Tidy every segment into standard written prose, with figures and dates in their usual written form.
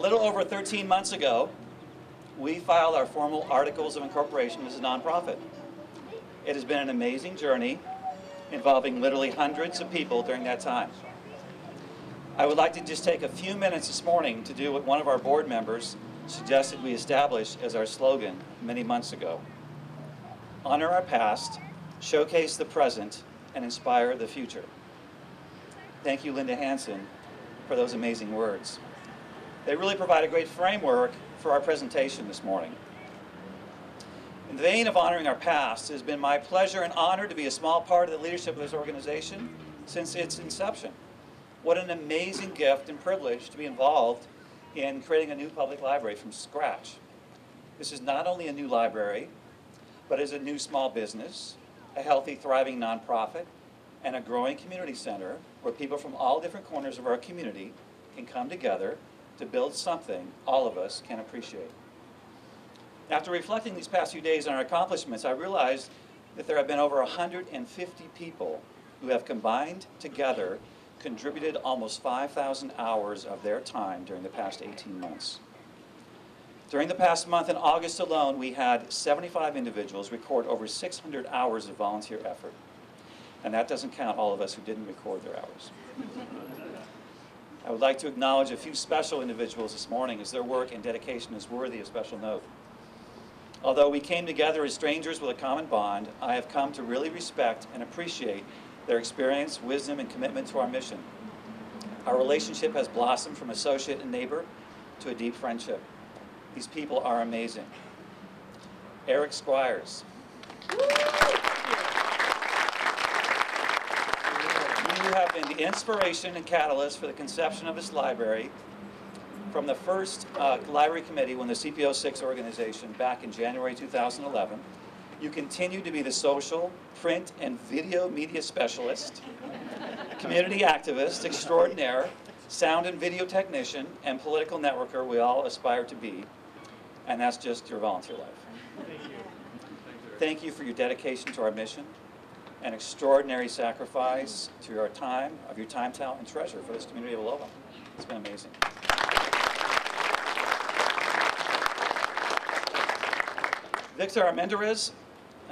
little over 13 months ago, we filed our formal articles of incorporation as a nonprofit. It has been an amazing journey involving literally hundreds of people during that time. I would like to just take a few minutes this morning to do what one of our board members suggested we establish as our slogan many months ago. Honor our past, showcase the present, and inspire the future. Thank you, Linda Hansen, for those amazing words. They really provide a great framework for our presentation this morning. In the vein of honoring our past, it has been my pleasure and honor to be a small part of the leadership of this organization since its inception. What an amazing gift and privilege to be involved in creating a new public library from scratch. This is not only a new library, but is a new small business, a healthy, thriving nonprofit, and a growing community center where people from all different corners of our community can come together to build something all of us can appreciate. After reflecting these past few days on our accomplishments, I realized that there have been over 150 people who have combined together contributed almost 5,000 hours of their time during the past 18 months. During the past month in August alone, we had 75 individuals record over 600 hours of volunteer effort. And that doesn't count all of us who didn't record their hours. I would like to acknowledge a few special individuals this morning as their work and dedication is worthy of special note. Although we came together as strangers with a common bond, I have come to really respect and appreciate their experience, wisdom, and commitment to our mission. Our relationship has blossomed from associate and neighbor to a deep friendship. These people are amazing. Eric Squires. You have been the inspiration and catalyst for the conception of this library from the first library committee when the CPO6 organization back in January 2011. You continue to be the social, print, and video media specialist, community activist extraordinaire, sound and video technician, and political networker we all aspire to be. And that's just your volunteer life. Thank you for your dedication to our mission, an extraordinary sacrifice to your time, talent, and treasure for this community of Aloha. It's been amazing. Victor Armendariz.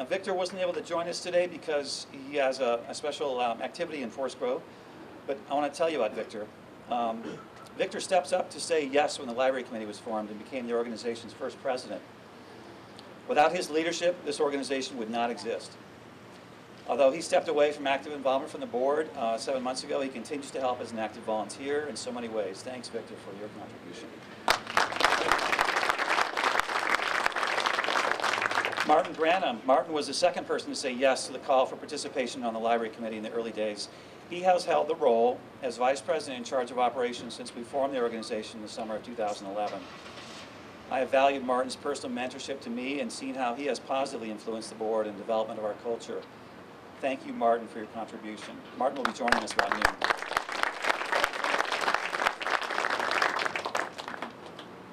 Victor wasn't able to join us today because he has a special activity in Forest Grove, but I want to tell you about Victor. Victor steps up to say yes when the library committee was formed and became the organization's first president. Without his leadership, this organization would not exist. Although he stepped away from active involvement from the board 7 months ago, he continues to help as an active volunteer in so many ways. Thanks, Victor, for your contribution. Martin Branham. Martin was the second person to say yes to the call for participation on the library committee in the early days. He has held the role as vice president in charge of operations since we formed the organization in the summer of 2011. I have valued Martin's personal mentorship to me and seen how he has positively influenced the board and development of our culture. Thank you, Martin, for your contribution. Martin will be joining us around noon.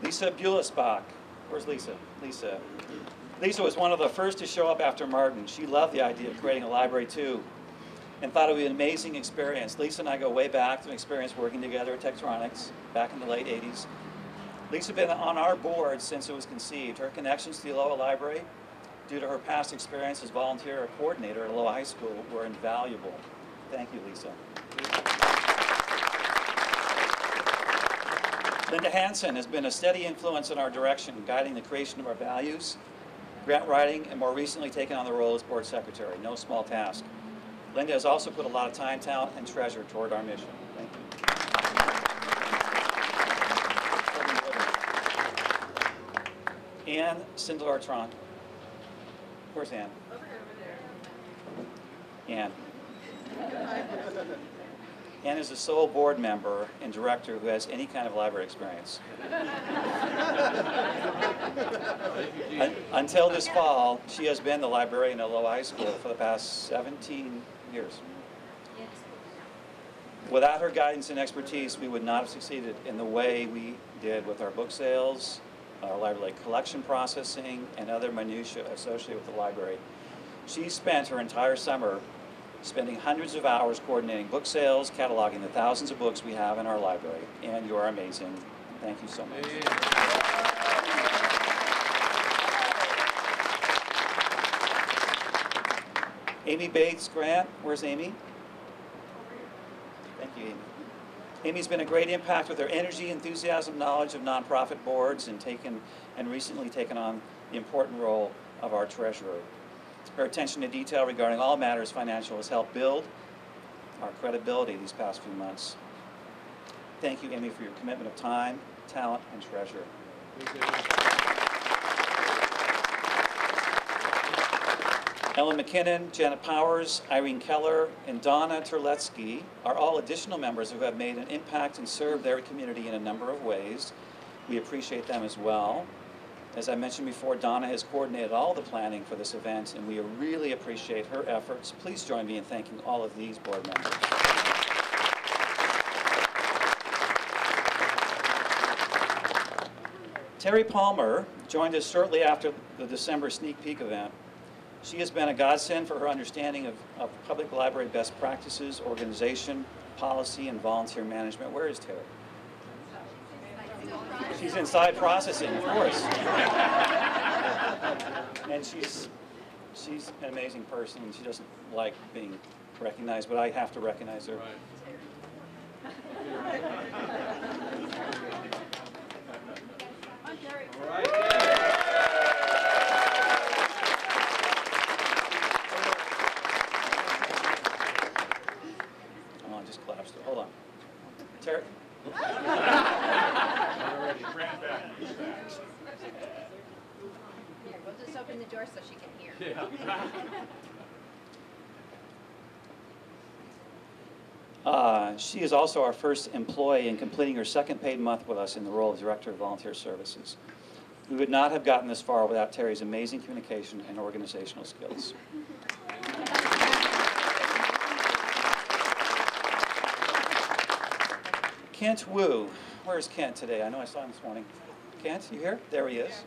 Lisa Bulisbach. Where's Lisa? Lisa was one of the first to show up after Martin. She loved the idea of creating a library too and thought it would be an amazing experience. Lisa and I go way back to an experience working together at Tektronix back in the late 80s. Lisa has been on our board since it was conceived. Her connections to the Aloha Library, due to her past experience as volunteer or coordinator at Aloha High School, were invaluable. Thank you, Lisa. Linda Hansen has been a steady influence in our direction, guiding the creation of our values, grant writing, and more recently taken on the role as board secretary. No small task. Linda has also put a lot of time, talent, and treasure toward our mission. Thank you. Anne Sindler-Tron. Where's Anne? Anne. Anne is the sole board member and director who has any kind of library experience. Until this fall, she has been the librarian at Aloha High School for the past 17 years. Without her guidance and expertise, we would not have succeeded in the way we did with our book sales, our library collection processing, and other minutiae associated with the library. She spent her entire summer spending hundreds of hours coordinating book sales, cataloging the thousands of books we have in our library, and you are amazing. Thank you so much. Amy Bates Grant, where's Amy? Thank you, Amy. Amy's been a great impact with her energy, enthusiasm, knowledge of nonprofit boards, and recently taken on the important role of our treasurer. Her attention to detail regarding all matters financial has helped build our credibility these past few months. Thank you, Amy, for your commitment of time, talent, and treasure. Ellen McKinnon, Janet Powers, Irene Keller, and Donna Terletsky are all additional members who have made an impact and served their community in a number of ways. We appreciate them as well. As I mentioned before, Donna has coordinated all the planning for this event, and we really appreciate her efforts. Please join me in thanking all of these board members. Terry Palmer joined us shortly after the December sneak peek event. She has been a godsend for her understanding of public library best practices, organization, policy, and volunteer management. Where is Terry? She's inside processing, of course. And she's an amazing person, and she doesn't like being recognized, but I have to recognize her. Just collapsed it. Hold on. Terry? Here, we'll just open the door so she can hear. She is also our first employee in completing her second paid month with us in the role of Director of Volunteer Services. We would not have gotten this far without Terry's amazing communication and organizational skills. Kent Wu. Where's Kent today? I know I saw him this morning. Kent, you here? There he is.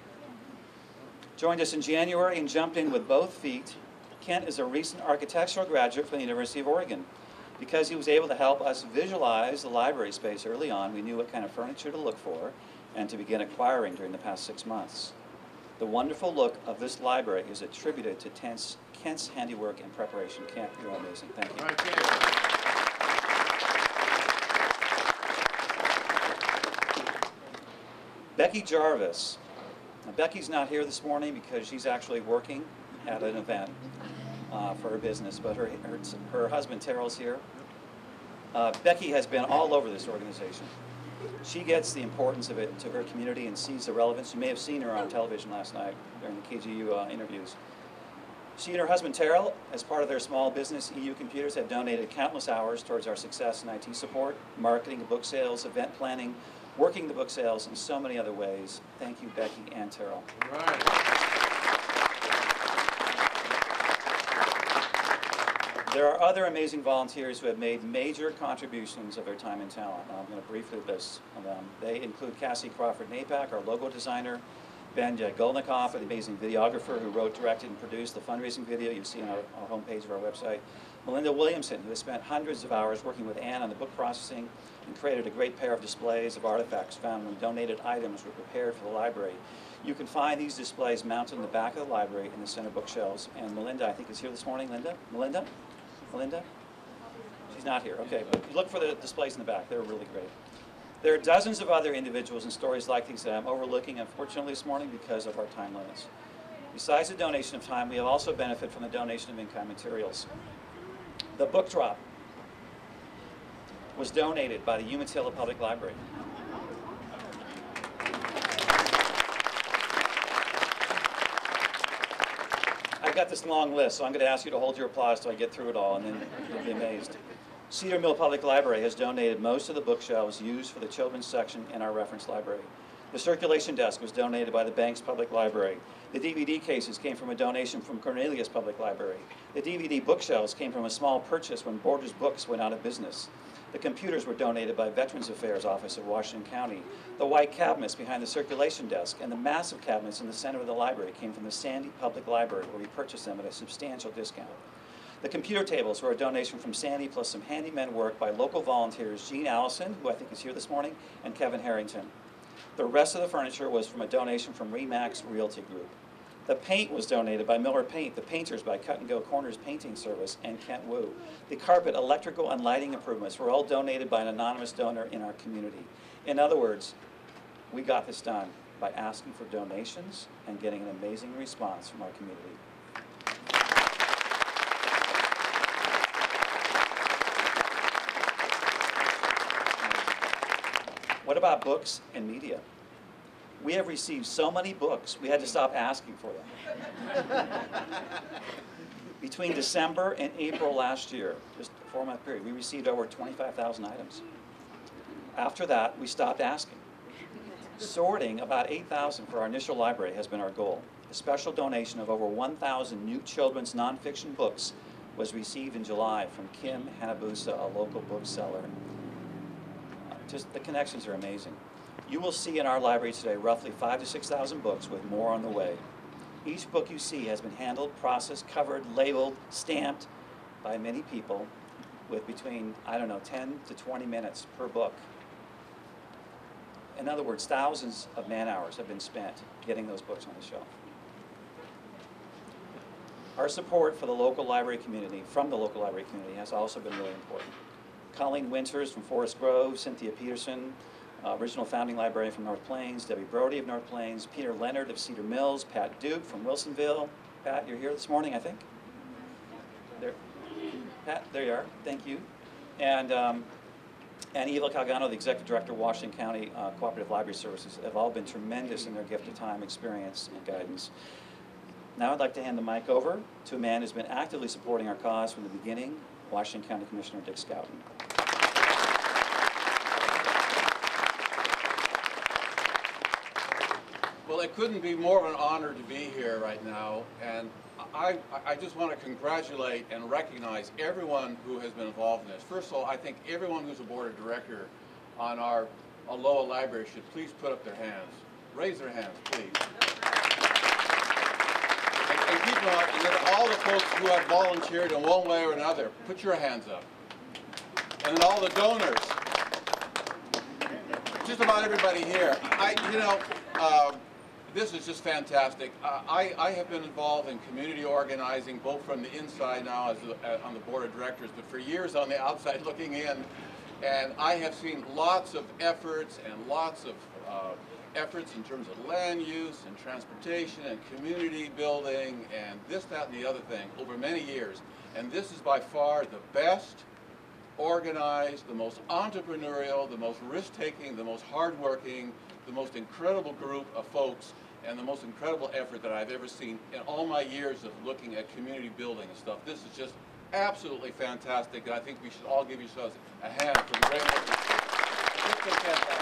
Joined us in January and jumped in with both feet. Kent is a recent architectural graduate from the University of Oregon. Because he was able to help us visualize the library space early on, we knew what kind of furniture to look for and to begin acquiring during the past 6 months. The wonderful look of this library is attributed to Kent's handiwork and preparation. Kent, you're amazing. Thank you. Becky Jarvis. Now, Becky's not here this morning because she's actually working at an event for her business, but her husband Terrell's here. Becky has been all over this organization. She gets the importance of it to her community and sees the relevance. You may have seen her on television last night during the KGU interviews. She and her husband Terrell, as part of their small business, EU Computers, have donated countless hours towards our success in IT support, marketing, book sales, event planning, working the book sales, and so many other ways. Thank you, Becky and Terrell. All right. There are other amazing volunteers who have made major contributions of their time and talent. I'm going to briefly list them. They include Cassie Crawford-Napak, our logo designer, Ben Golnikoff, an amazing videographer who wrote, directed, and produced the fundraising video you see on our homepage of our website. Melinda Williamson, who has spent hundreds of hours working with Ann on the book processing and created a great pair of displays of artifacts found when donated items were prepared for the library. You can find these displays mounted in the back of the library in the center bookshelves. And Melinda, I think, is here this morning. Linda? Melinda? Melinda? She's not here. Okay, but look for the displays in the back. They're really great. There are dozens of other individuals and stories like these that I'm overlooking, unfortunately, this morning because of our time limits. Besides the donation of time, we have also benefited from the donation of in-kind materials. The book drop was donated by the Umatilla Public Library. I've got this long list, so I'm going to ask you to hold your applause till I get through it all, and then you'll be amazed. Cedar Mill Public Library has donated most of the bookshelves used for the children's section in our reference library. The circulation desk was donated by the Banks Public Library. The DVD cases came from a donation from Cornelius Public Library. The DVD bookshelves came from a small purchase when Borders Books went out of business. The computers were donated by Veterans Affairs Office of Washington County. The white cabinets behind the circulation desk and the massive cabinets in the center of the library came from the Sandy Public Library, where we purchased them at a substantial discount. The computer tables were a donation from Sandy, plus some handyman work by local volunteers, Jean Allison, who I think is here this morning, and Kevin Harrington. The rest of the furniture was from a donation from Remax Realty Group. The paint was donated by Miller Paint, the painters by Cut and Go Corners Painting Service, and Kent Wu. The carpet, electrical, and lighting improvements were all donated by an anonymous donor in our community. In other words, we got this done by asking for donations and getting an amazing response from our community. What about books and media? We have received so many books, we had to stop asking for them. Between December and April last year, just a 4-month period, we received over 25,000 items. After that, we stopped asking. Sorting about 8,000 for our initial library has been our goal. A special donation of over 1,000 new children's nonfiction books was received in July from Kim Hanabusa, a local bookseller. Just the connections are amazing. You will see in our library today roughly 5,000 to 6,000 books with more on the way. Each book you see has been handled, processed, covered, labeled, stamped by many people with between, 10 to 20 minutes per book. In other words, thousands of man-hours have been spent getting those books on the shelf. Our support for the local library community, has also been really important. Colleen Winters from Forest Grove, Cynthia Peterson, original founding librarian from North Plains, Debbie Brody of North Plains, Peter Leonard of Cedar Mills, Pat Duke from Wilsonville. Pat, you're here this morning, I think? There. Pat, there you are. Thank you. And Eva Calgano, the Executive Director of Washington County Cooperative Library Services, have all been tremendous in their gift of time, experience, and guidance. Now I'd like to hand the mic over to a man who's been actively supporting our cause from the beginning, Washington County Commissioner Dick Scouten. Well, it couldn't be more of an honor to be here right now, and I just want to congratulate and recognize everyone who has been involved in this. First of all, I think everyone who's a board of director on our Aloha library should please put up their hands. Raise their hands, please. And keep them up, and then all the folks who have volunteered in one way or another, put your hands up. And then all the donors. Just about everybody here. This is just fantastic. I have been involved in community organizing, both from the inside now as on the board of directors, but for years on the outside looking in. And I have seen lots of efforts and lots of efforts in terms of land use and transportation and community building and this, that, and the other thing over many years. And this is by far the best organized, the most entrepreneurial, the most risk-taking, the most hardworking, the most incredible group of folks, and the most incredible effort that I've ever seen in all my years of looking at community building and stuff. This is just absolutely fantastic, and I think we should all give yourselves a hand for the great work. It's been fantastic.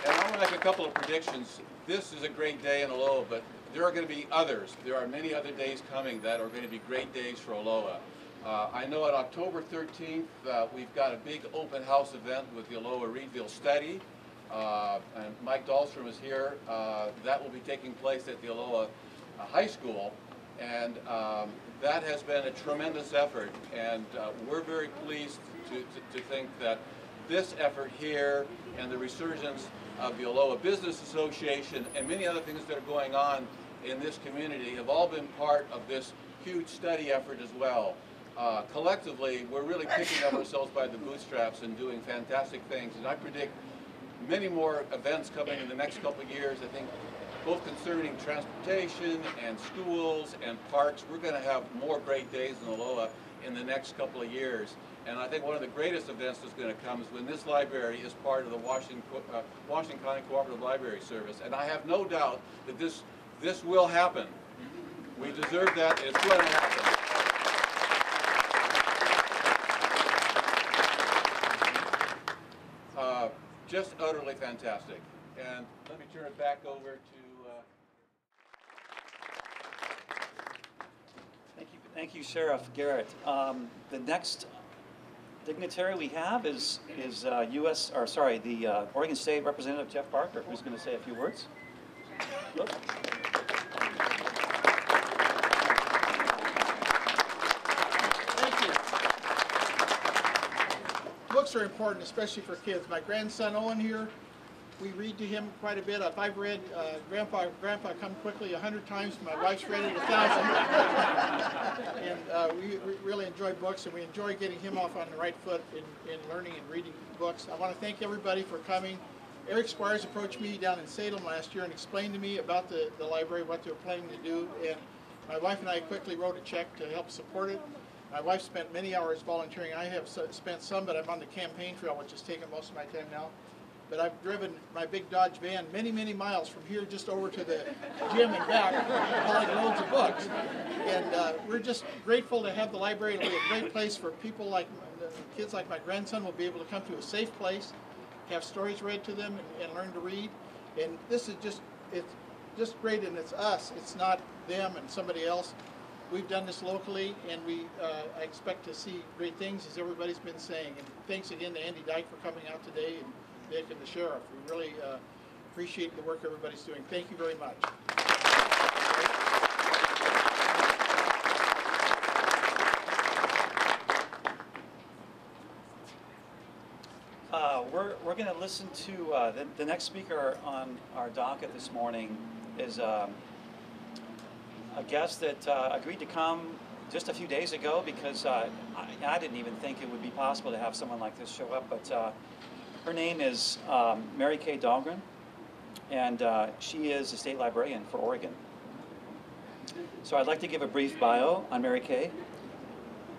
And I want to make a couple of predictions. This is a great day in Aloha, but there are going to be others. There are many other days coming that are going to be great days for Aloha. I know on October 13th, we've got a big open house event with the Aloha Reedville Study. And Mike Dahlstrom is here. That will be taking place at the Aloha High School. And that has been a tremendous effort. And we're very pleased to think that this effort here and the resurgence of the Aloha Business Association and many other things that are going on in this community have all been part of this huge study effort as well. Collectively, we're really picking up ourselves by the bootstraps and doing fantastic things. And I predict many more events coming in the next couple of years. I think both concerning transportation and schools and parks, we're going to have more great days in Aloha in the next couple of years. And I think one of the greatest events that's going to come is when this library is part of the Washington County Cooperative Library Service. And I have no doubt that this will happen. We deserve that. It's going to happen. Just utterly fantastic. And let me turn it back over to... Thank you, Sheriff Garrett. The next dignitary we have is the Oregon State Representative Jeff Parker, who's going to say a few words. Look. Looks books are important, especially for kids. My grandson Owen here, we read to him quite a bit. If I've read Grandpa, Come Quickly 100 times, my wife's read it 1,000. And we really enjoy books, and we enjoy getting him off on the right foot in learning and reading books. I want to thank everybody for coming. Eric Squires approached me down in Salem last year and explained to me about the library, what they were planning to do, and my wife and I quickly wrote a check to help support it. My wife spent many hours volunteering. I have spent some, but I'm on the campaign trail, which has taken most of my time now. But I've driven my big Dodge van many, many miles from here just over to the gym and back, hauling loads of books. And we're just grateful to have the library. It'll be a great place for people like kids like my grandson will be able to come to a safe place, have stories read to them, and learn to read. And this is it's just great, and it's us. It's not them and somebody else. We've done this locally, and I expect to see great things, as everybody's been saying. And thanks again to Andy Dyke for coming out today, and Dick and the sheriff. We really appreciate the work everybody's doing. Thank you very much. We're going to listen to the next speaker on our docket this morning is a guest that agreed to come just a few days ago because I didn't even think it would be possible to have someone like this show up, but her name is Kay Dahlgren, and she is a state librarian for Oregon. So I'd like to give a brief bio on Mary Kay.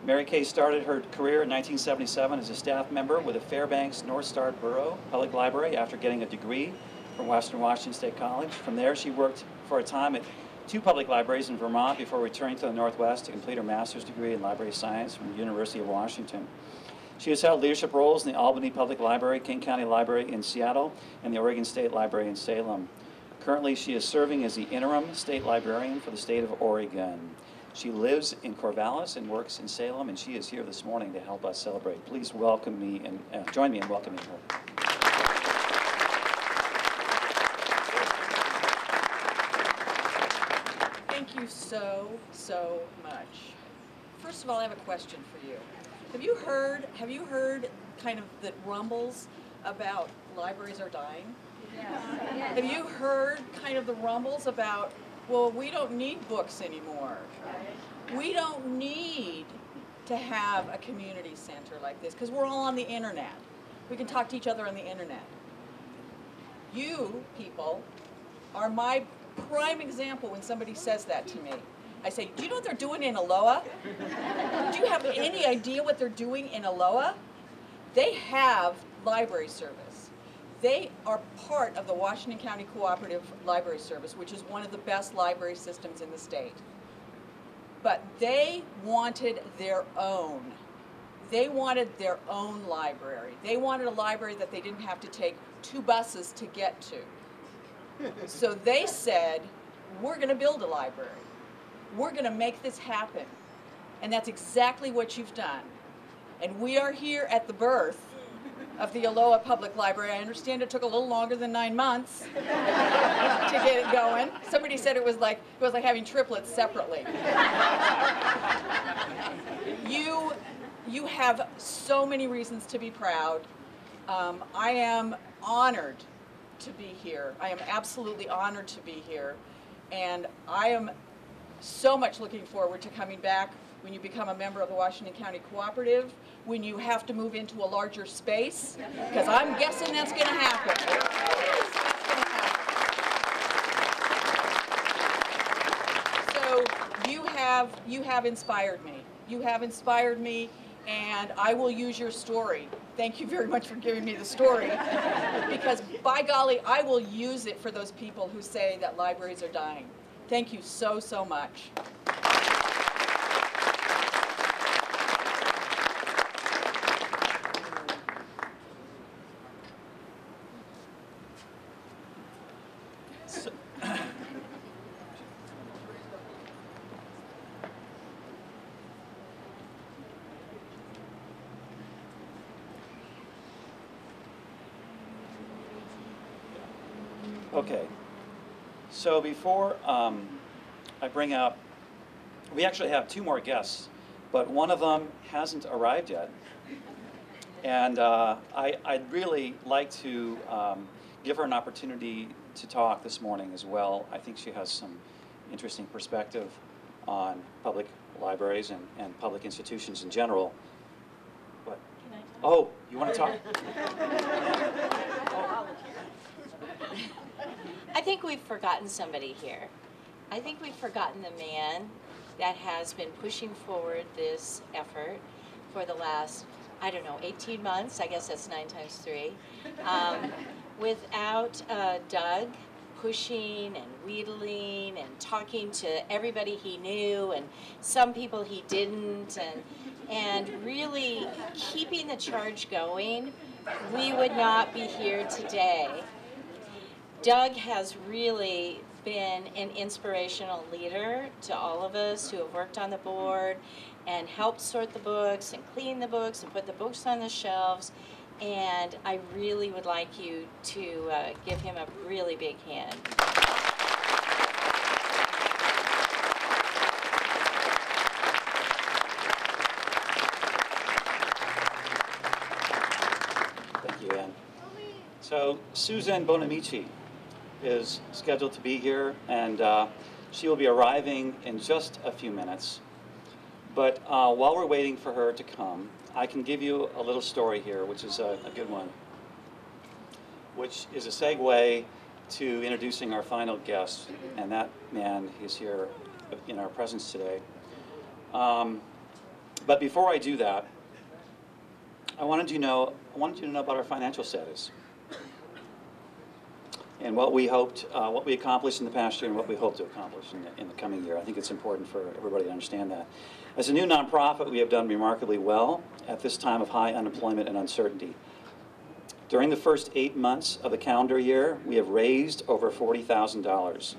Mary Kay started her career in 1977 as a staff member with the Fairbanks North Star Borough Public Library after getting a degree from Western Washington State College. From there, she worked for a time at 2 public libraries in Vermont before returning to the Northwest to complete her master's degree in library science from the University of Washington. She has held leadership roles in the Albany Public Library, King County Library in Seattle, and the Oregon State Library in Salem. Currently, she is serving as the interim state librarian for the state of Oregon. She lives in Corvallis and works in Salem, and she is here this morning to help us celebrate. Please welcome me and join me in welcoming her. Thank you so much. First of all, I have a question for you. Have you heard kind of the rumbles about libraries are dying? Yes. Have you heard kind of the rumbles about, well, we don't need books anymore. We don't need to have a community center like this because we're all on the internet. We can talk to each other on the internet. You people are my prime example when somebody says that to me. I say, do you know what they're doing in Aloha? Do you have any idea what they're doing in Aloha? They have library service. They are part of the Washington County Cooperative Library Service, which is one of the best library systems in the state. But they wanted their own. They wanted their own library. They wanted a library that they didn't have to take 2 buses to get to. So they said, we're going to build a library. We're going to make this happen. And that's exactly what you've done. And we are here at the birth of the Aloha Public Library. I understand it took a little longer than 9 months to get it going. Somebody said it was like having triplets separately. You have so many reasons to be proud. I am honored to be here. I am absolutely honored to be here. And I am so much looking forward to coming back when you become a member of the Washington County Cooperative, when you have to move into a larger space, because I'm guessing that's going to happen. So you have inspired me. You have inspired me, and I will use your story. Thank you very much for giving me the story, because by golly, I will use it for those people who say that libraries are dying. Thank you so much. Okay, so before I bring up, we actually have 2 more guests, but one of them hasn't arrived yet. And I'd really like to give her an opportunity to talk this morning as well. I think she has some interesting perspective on public libraries and public institutions in general. What? Oh, you want to talk? I think we've forgotten somebody here. I think we've forgotten the man that has been pushing forward this effort for the last, I don't know, 18 months. I guess that's 9 times 3. Without Doug pushing and wheedling and talking to everybody he knew and some people he didn't, and really keeping the charge going, we would not be here today. Doug has really been an inspirational leader to all of us who have worked on the board and helped sort the books and clean the books and put the books on the shelves. And I really would like you to give him a really big hand. Thank you, Ann. So Suzanne Bonamici is scheduled to be here, and she will be arriving in just a few minutes. But while we're waiting for her to come, I can give you a little story here, which is a good one, which is a segue to introducing our final guest, and that man is here in our presence today. But before I do that, I wanted you to know about our financial status and what we accomplished in the past year and what we hope to accomplish in the coming year. I think it's important for everybody to understand that. As a new nonprofit, we have done remarkably well at this time of high unemployment and uncertainty. During the first 8 months of the calendar year, we have raised over $40,000.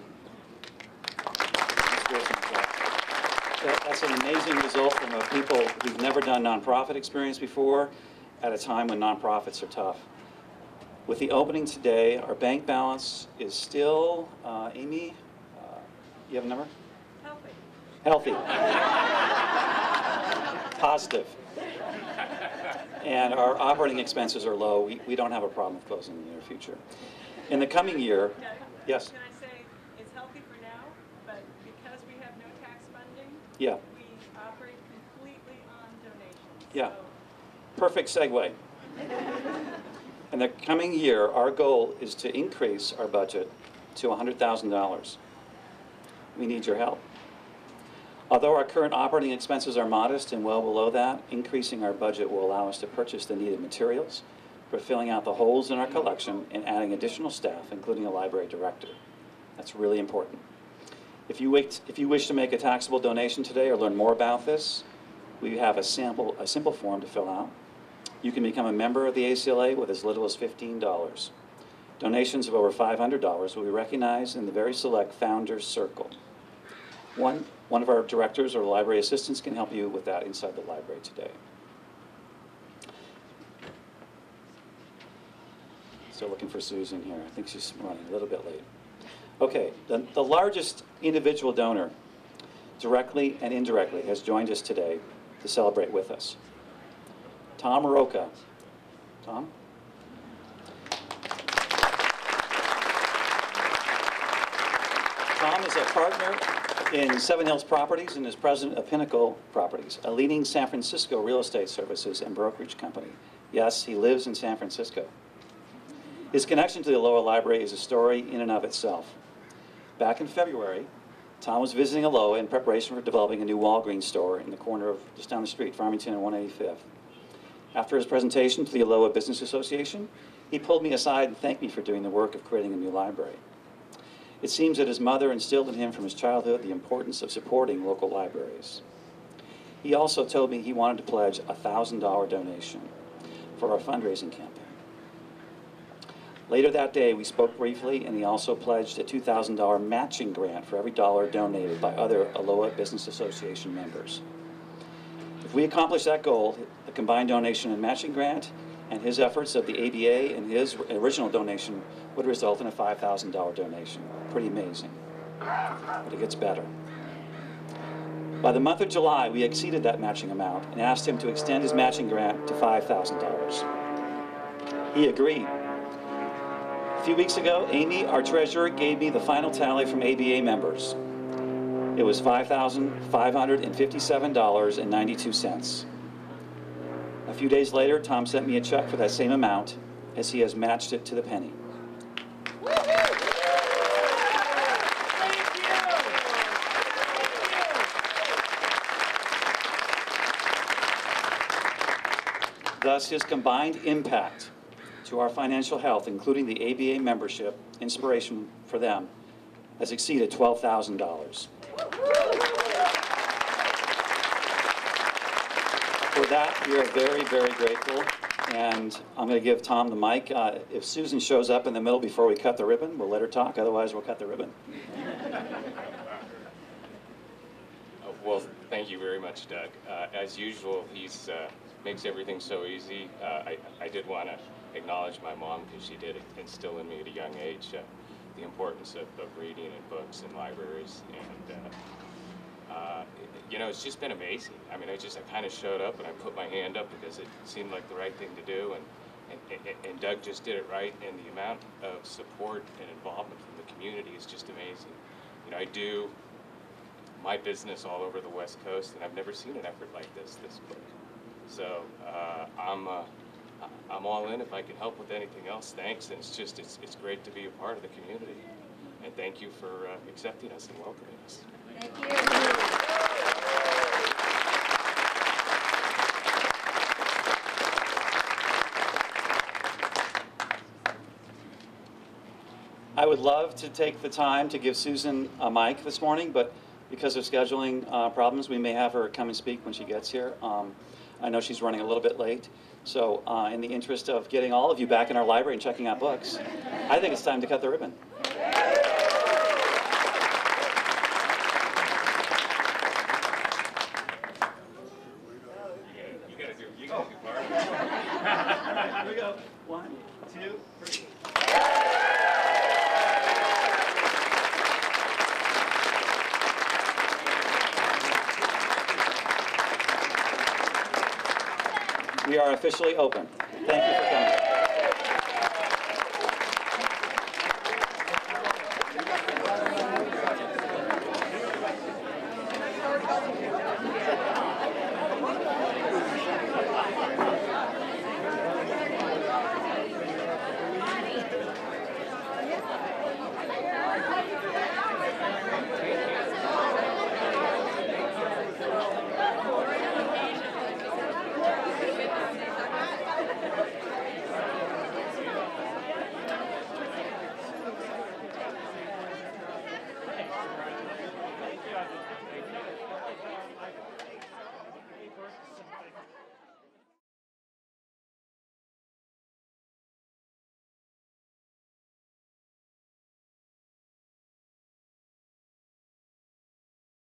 That's an amazing result from people who've never done nonprofit experience before at a time when nonprofits are tough. With the opening today, our bank balance is still, Amy, you have a number? Healthy. Positive. And our operating expenses are low. We don't have a problem with closing in the near future. In the coming year, yes? Can I say it's healthy for now, but because we have no tax funding, Yeah. we operate completely on donations. Yeah. So Perfect segue. In the coming year, our goal is to increase our budget to $100,000. We need your help. Although our current operating expenses are modest and well below that, increasing our budget will allow us to purchase the needed materials for filling out the holes in our collection and adding additional staff, including a library director. That's really important. If you wish to make a taxable donation today or learn more about this, we have a simple form to fill out. You can become a member of the ACLA with as little as $15. Donations of over $500 will be recognized in the very select Founders Circle. One of our directors or library assistants can help you with that inside the library today. Still looking for Susan here. I think she's running a little bit late. Okay, the largest individual donor, directly and indirectly, has joined us today to celebrate with us. Tom Roca. Tom? Tom is a partner in Seven Hills Properties and is president of Pinnacle Properties, a leading San Francisco real estate services and brokerage company. Yes, he lives in San Francisco. His connection to the Aloha Library is a story in and of itself. Back in February, Tom was visiting Aloha in preparation for developing a new Walgreens store in the corner of just down the street, Farmington and 185th. After his presentation to the Aloha Business Association, he pulled me aside and thanked me for doing the work of creating a new library. It seems that his mother instilled in him from his childhood the importance of supporting local libraries. He also told me he wanted to pledge a $1,000 donation for our fundraising campaign. Later that day, we spoke briefly, and he also pledged a $2,000 matching grant for every dollar donated by other Aloha Business Association members. If we accomplish that goal, the combined donation and matching grant, and his efforts of the ABA and his original donation would result in a $5,000 donation. Pretty amazing. But it gets better. By the month of July, we exceeded that matching amount and asked him to extend his matching grant to $5,000. He agreed. A few weeks ago, Amy, our treasurer, gave me the final tally from ABA members. It was $5,557.92. A few days later, Tom sent me a check for that same amount, as he has matched it to the penny. Thus, his combined impact to our financial health, including the ABA membership, inspiration for them, has exceeded $12,000. For that, we are very, very grateful. And I'm going to give Tom the mic. If Susan shows up in the middle before we cut the ribbon, we'll let her talk. Otherwise, we'll cut the ribbon. Well, thank you very much, Doug. As usual, he's makes everything so easy. I did want to acknowledge my mom, because she did instill in me at a young age the importance of reading and books and libraries. And you know, it's just been amazing. I mean, I kind of showed up and I put my hand up because it seemed like the right thing to do, and Doug just did it right, and the amount of support and involvement from the community is just amazing. You know, I do my business all over the West Coast, and I've never seen an effort like this quick. So I'm all in. If I can help with anything else, thanks. And it's great to be a part of the community. And thank you for accepting us and welcoming us. Thank you. I would love to take the time to give Susan a mic this morning, but because of scheduling problems, we may have her come and speak when she gets here. I know she's running a little bit late. So in the interest of getting all of you back in our library and checking out books, I think it's time to cut the ribbon. You gotta do part of it. Here we go. 1, 2, 3. We are officially open. Thank you for coming.